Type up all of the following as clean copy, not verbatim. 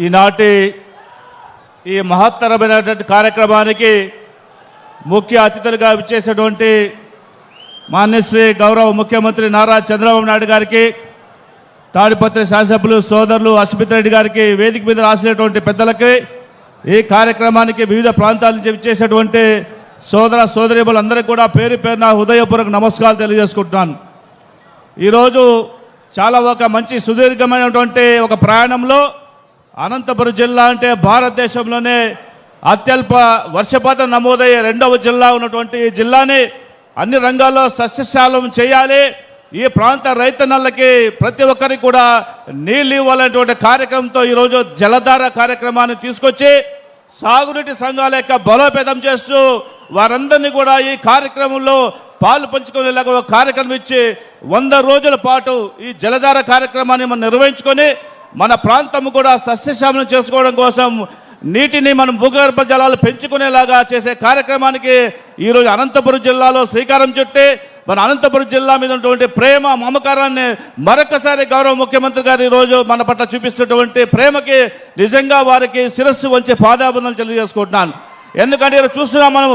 ఈనాటి ఈ మహత్తరమైనటువంటి కార్యక్రమానికి ముఖ్య అతిథులుగా విచ్చేసినటువంటి మాన్యశ్రీ గౌరవ ముఖ్యమంత్రి నారా చంద్రబాబు నాయుడు గారికి, తాడిపత్రి శాసనసభ్యులు సోదరులు అస్మిత్ రెడ్డి గారికి, వేదిక మీద రాసినటువంటి పెద్దలకి, ఈ కార్యక్రమానికి వివిధ ప్రాంతాల నుంచి విచ్చేసినటువంటి సోదర సోదరీమణులందరికీ కూడా పేరు పేరున హృదయపూర్వక నమస్కారాలు తెలియజేసుకుంటున్నాను. ఈరోజు చాలా ఒక మంచి సుదీర్ఘమైనటువంటి ఒక ప్రయాణంలో అనంతపురం జిల్లా అంటే భారతదేశంలోనే అత్యల్ప వర్షపాతం నమోదయ్యే రెండవ జిల్లా ఉన్నటువంటి ఈ జిల్లాని అన్ని రంగాల్లో సస్యశ్యామలం చేయాలి, ఈ ప్రాంత రైతన్నలకి ప్రతి ఒక్కరికి కూడా నీళ్ళు ఇవ్వాలనేటువంటి కార్యక్రమంతో ఈరోజు జలధార కార్యక్రమాన్ని తీసుకొచ్చి సాగునీటి సంఘాల యొక్క బలోపేతం చేస్తూ వారందరినీ కూడా ఈ కార్యక్రమంలో పాలు పంచుకునేలాగా ఒక కార్యక్రమం ఇచ్చి 100 రోజుల పాటు ఈ జలధార కార్యక్రమాన్ని మనం నిర్వహించుకొని మన ప్రాంతం కూడా సస్యశ్యామలం చేసుకోవడం కోసం నీటిని మనం భూగర్భ జలాలు పెంచుకునేలాగా చేసే కార్యక్రమానికి ఈరోజు అనంతపురం జిల్లాలో శ్రీకారం చుట్టి మన అనంతపురం జిల్లా మీద ఉన్నటువంటి ప్రేమ మమకారాన్ని మరొకసారి గౌరవ ముఖ్యమంత్రి గారు ఈరోజు మన పట్ల చూపిస్తున్నటువంటి ప్రేమకి నిజంగా వారికి శిరస్సు వంచి పాదాబంధనలు తెలియజేసుకుంటున్నాను. ఎందుకంటే ఈరోజు చూస్తున్నాం, మనం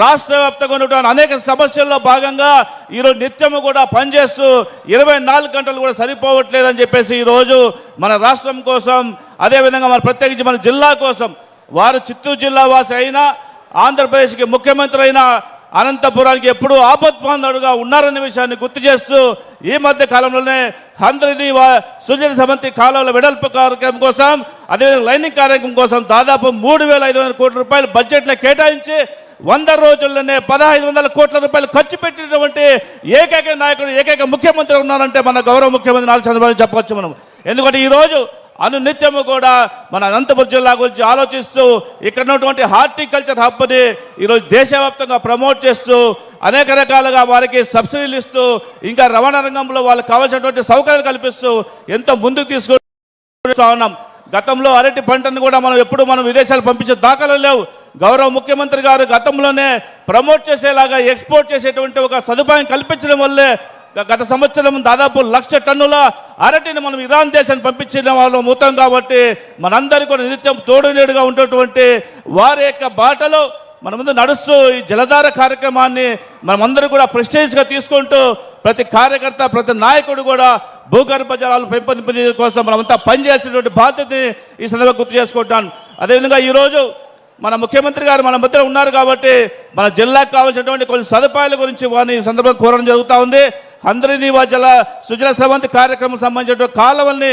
రాష్ట్ర వ్యాప్తంగా ఉన్నటువంటి అనేక సమస్యల్లో భాగంగా ఈరోజు నిత్యము కూడా పనిచేస్తూ 24 గంటలు కూడా సరిపోవట్లేదని చెప్పేసి ఈరోజు మన రాష్ట్రం కోసం, అదేవిధంగా మన ప్రత్యేకించి మన జిల్లా కోసం వారు చిత్తూరు జిల్లా వాసి అయినా, ఆంధ్రప్రదేశ్కి ముఖ్యమంత్రి అయినా అనంతపురానికి ఎప్పుడూ ఆపత్బాంధవుడుగా ఉన్నారనే విషయాన్ని గుర్తు చేస్తూ ఈ మధ్య కాలంలోనే అందరినీ సుజల సమంతి కాలువల వెడల్పు కార్యక్రమం కోసం, అదేవిధంగా లైనింగ్ కార్యక్రమం కోసం దాదాపు 3,500 కోట్ల రూపాయలు బడ్జెట్లో కేటాయించి 100 రోజుల్లోనే 1,500 కోట్ల రూపాయలు ఖర్చు పెట్టినటువంటి ఏకైక నాయకుడు, ఏకైక ముఖ్యమంత్రి ఉన్నారంటే మన గౌరవ ముఖ్యమంత్రి నారా చంద్రబాబు చెప్పవచ్చు మనం. ఎందుకంటే ఈరోజు అనునిత్యము కూడా మన అనంతపురం జిల్లా గురించి ఆలోచిస్తూ ఇక్కడ ఉన్నటువంటి హార్టికల్చర్ హబ్ని ఈరోజు దేశవ్యాప్తంగా ప్రమోట్ చేస్తూ అనేక రకాలుగా వారికి సబ్సిడీలు ఇస్తూ ఇంకా రవాణా రంగంలో వాళ్ళకి కావాల్సినటువంటి సౌకర్యాలు కల్పిస్తూ ఎంతో ముందుకు తీసుకుంటూ ఉన్నాం. గతంలో అరటి పంటను కూడా మనం విదేశాలు పంపించే దాఖలు లేవు. గౌరవ ముఖ్యమంత్రి గారు గతంలోనే ప్రమోట్ చేసేలాగా ఎక్స్పోర్ట్ చేసేటువంటి ఒక సదుపాయం కల్పించడం వల్లే గత సంవత్సరం దాదాపు 1,00,000 టన్నుల అరటిని మనం ఇరాన్ దేశాన్ని పంపించిన వాళ్ళు అవుతాం. కాబట్టి మనందరికీ కూడా నిత్యం తోడునీడుగా ఉన్నటువంటి వారి యొక్క బాటలో మన ముందు నడుస్తూ ఈ జలధార కార్యక్రమాన్ని మనమందరూ కూడా ప్రెస్టేజ్గా తీసుకుంటూ ప్రతి కార్యకర్త, ప్రతి నాయకుడు కూడా భూగర్భ జలాలు పెంపొందించే కోసం మనమంతా పనిచేయాల్సినటువంటి బాధ్యతని ఈ సందర్భంగా గుర్తు చేసుకుంటాను. అదేవిధంగా ఈరోజు మన ముఖ్యమంత్రి గారు మన మధ్య ఉన్నారు కాబట్టి మన జిల్లాకు కావాల్సినటువంటి కొన్ని సదుపాయాల గురించి వారిని ఈ సందర్భంగా కోరడం జరుగుతూ ఉంది. అందరినీ సుజల స్రవంతి కార్యక్రమం సంబంధించిన కాలువల్ని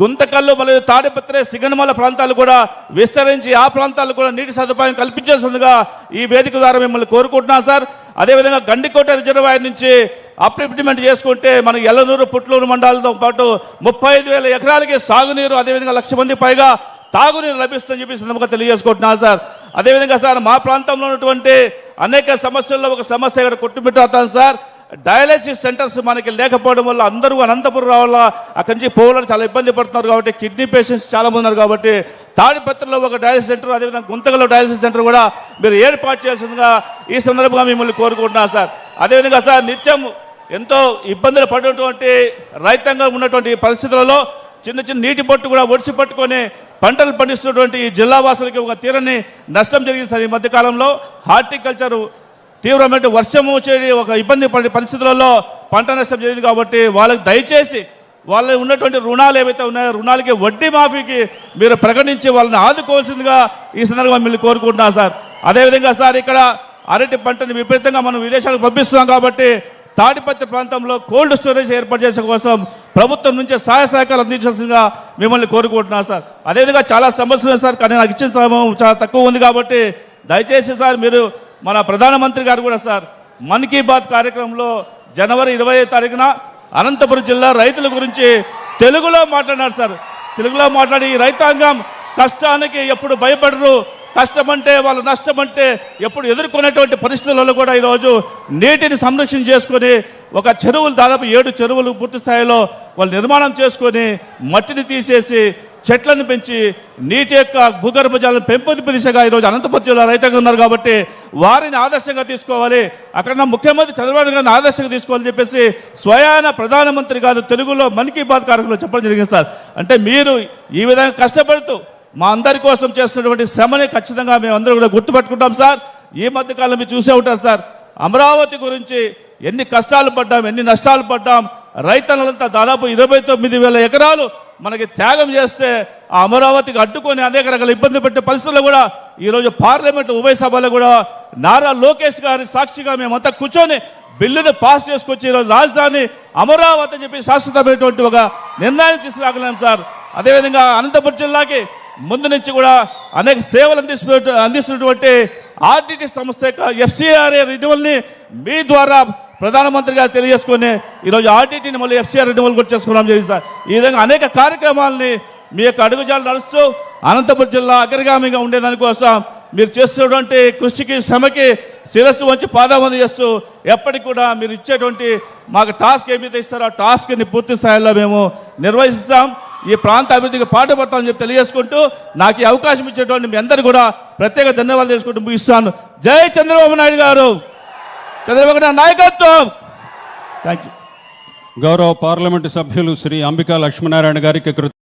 గుంతకల్లు మరియు తాడిపత్రి సిగనమల ప్రాంతాలు కూడా విస్తరించి ఆ ప్రాంతాలు కూడా నీటి సదుపాయం కల్పించాల్సిందిగా ఈ వేదిక ద్వారా మిమ్మల్ని కోరుకుంటున్నాను సార్. అదేవిధంగా గండికోట రిజర్వాయర్ నుంచి అప్లిఫ్ట్మెంట్ చేసుకుంటే మన ఎల్లనూరు, పుట్లూరు మండలాలతో పాటు 35,000 ఎకరాలకి సాగునీరు, అదేవిధంగా 1,00,000 మంది పైగా తాగునీరు లభిస్తుందని చెప్పి సందర్భంగా తెలియజేసుకుంటున్నాను సార్. అదేవిధంగా సార్ మా ప్రాంతంలో ఉన్నటువంటి అనేక సమస్యల్లో ఒక సమస్య ఇక్కడ కొట్టుమిట్టాను సార్. డయాలసిస్ సెంటర్స్ మనకి లేకపోవడం వల్ల అందరూ అనంతపురం రావాలా, అక్కడి నుంచి పోవాలని చాలా ఇబ్బంది పడుతున్నారు. కాబట్టి కిడ్నీ పేషెంట్స్ చాలా మంది ఉన్నారు. కాబట్టి తాడిపత్రిలో ఒక డయాలసిస్ సెంటర్, అదేవిధంగా గుంతకల్లో డయాలసిస్ సెంటర్ కూడా మీరు ఏర్పాటు చేయాల్సిందిగా ఈ సందర్భంగా మిమ్మల్ని కోరుకుంటున్నాను సార్. అదేవిధంగా సార్ నిత్యం ఎంతో ఇబ్బందులు పడినటువంటి రైతాంగం ఉన్నటువంటి పరిస్థితులలో చిన్న చిన్న నీటి పట్టు కూడా ఒడిసి పట్టుకొని పంటలు పండిస్తున్నటువంటి ఈ జిల్లా వాసులకి ఒక తీరని నష్టం జరిగింది సార్. ఈ మధ్యకాలంలో హార్టికల్చర్ తీవ్రమైన వర్షము వచ్చే ఒక ఇబ్బంది పడే పరిస్థితులలో పంట నష్టం జరిగింది. కాబట్టి వాళ్ళకి దయచేసి వాళ్ళ ఉన్నటువంటి రుణాలు ఏవైతే ఉన్నాయో రుణాలకి వడ్డీ మాఫీకి మీరు ప్రకటించి వాళ్ళని ఆదుకోవాల్సిందిగా ఈ సందర్భంగా మిమ్మల్ని కోరుకుంటున్నాను సార్. అదేవిధంగా సార్ ఇక్కడ అరటి పంటని విపరీతంగా మనం విదేశాలకు పంపిస్తున్నాం. కాబట్టి తాడిపత్రి ప్రాంతంలో కోల్డ్ స్టోరేజ్ ఏర్పాటు చేసే కోసం ప్రభుత్వం నుంచి సహాయ సహకారాలు అందించాల్సిందిగా మిమ్మల్ని కోరుకుంటున్నాను సార్. అదేవిధంగా చాలా సమస్యలు ఉన్నాయి సార్, కానీ నాకు ఇచ్చిన సమయం చాలా తక్కువ ఉంది. కాబట్టి దయచేసి సార్ మీరు మన ప్రధానమంత్రి గారు కూడా సార్ మన్ కీ బాత్ కార్యక్రమంలో జనవరి 20వ తారీఖున అనంతపురం జిల్లా రైతుల గురించి తెలుగులో మాట్లాడినారు సార్. తెలుగులో మాట్లాడి రైతాంగం కష్టానికి ఎప్పుడు భయపడరు, కష్టమంటే వాళ్ళు నష్టమంటే ఎప్పుడు ఎదుర్కొనేటువంటి పరిస్థితులలో కూడా ఈరోజు నీటిని సంరక్షణ చేసుకొని ఒక చెరువులు దాదాపు 7 చెరువులు పూర్తి స్థాయిలో వాళ్ళు నిర్మాణం చేసుకొని మట్టిని తీసేసి చెట్లను పెంచి నీటి యొక్క భూగర్భ జలాలను పెంపొందింపే దిశగా ఈరోజు అనంతపురం జిల్లా రైతాంగం ఉన్నారు. కాబట్టి వారిని ఆదర్శంగా తీసుకోవాలి, అక్కడ ముఖ్యమంత్రి చంద్రబాబు గారిని ఆదర్శంగా తీసుకోవాలని చెప్పేసి స్వయాన ప్రధానమంత్రి గారు తెలుగులో మన్ కీ బాత్ కార్యక్రమంలో చెప్పడం జరిగింది సార్. అంటే మీరు ఈ విధంగా కష్టపడుతూ మా అందరి కోసం చేస్తున్నటువంటి శ్రమని ఖచ్చితంగా మేమందరూ కూడా గుర్తుపెట్టుకుంటాం సార్. ఈ మధ్య కాలం మీరు చూసే ఉంటారు సార్, అమరావతి గురించి ఎన్ని కష్టాలు పడ్డాం, ఎన్ని నష్టాలు పడ్డాం. రైతన్నలంతా దాదాపు 29,000 ఎకరాలు మనకి త్యాగం చేస్తే ఆ అమరావతికి అడ్డుకొని అనేక రకాల ఇబ్బంది పెట్టే పరిస్థితుల్లో కూడా ఈరోజు పార్లమెంటు ఉభయ సభలో కూడా నారా లోకేష్ గారి సాక్షిగా మేమంతా కూర్చొని బిల్లును పాస్ చేసుకొచ్చి ఈరోజు రాజధాని అమరావతి అని చెప్పి శాశ్వతమైనటువంటి ఒక నిర్ణయాన్ని తీసుకురాగలం సార్. అదేవిధంగా అనంతపురం జిల్లాకి ముందు నుంచి కూడా అనేక సేవలు అందిస్తున్నటువంటి ఆర్టీటీ సంస్థ యొక్క FCRA రెన్యువల్ని మీ ద్వారా ప్రధానమంత్రి గారు తెలియజేసుకొని ఈరోజు ఆర్టీటీని మళ్ళీ FCRA రెన్యువల్ కూడా చేసుకోవడం జరిగింది సార్. ఈ విధంగా అనేక కార్యక్రమాలని మీ యొక్క అడుగుజాలు నడుస్తూ అనంతపురం జిల్లా అగ్రగామిగా ఉండేదానికోసం మీరు చేస్తున్నటువంటి కృషికి శ్రమకి శిరస్సు వంచి పాదాబంధ చేస్తూ ఎప్పటికి కూడా మీరు ఇచ్చేటువంటి మాకు టాస్క్ ఏమైతే ఇస్తారో ఆ టాస్క్ని పూర్తి స్థాయిలో మేము నిర్వహిస్తాం, ఈ ప్రాంత అభివృద్ధికి పాటుపడతామని చెప్పి తెలియజేసుకుంటూ నాకు ఈ అవకాశం ఇచ్చేటువంటి మీ అందరికీ కూడా ప్రత్యేక ధన్యవాదాలు చేసుకుంటూ ముగిస్తాను. జై చంద్రబాబు నాయుడు గారు, చంద్రబాబు నాయుడు నాయకత్వం. Thank you. గౌరవ పార్లమెంటు సభ్యులు శ్రీ అంబికా లక్ష్మీనారాయణ గారికి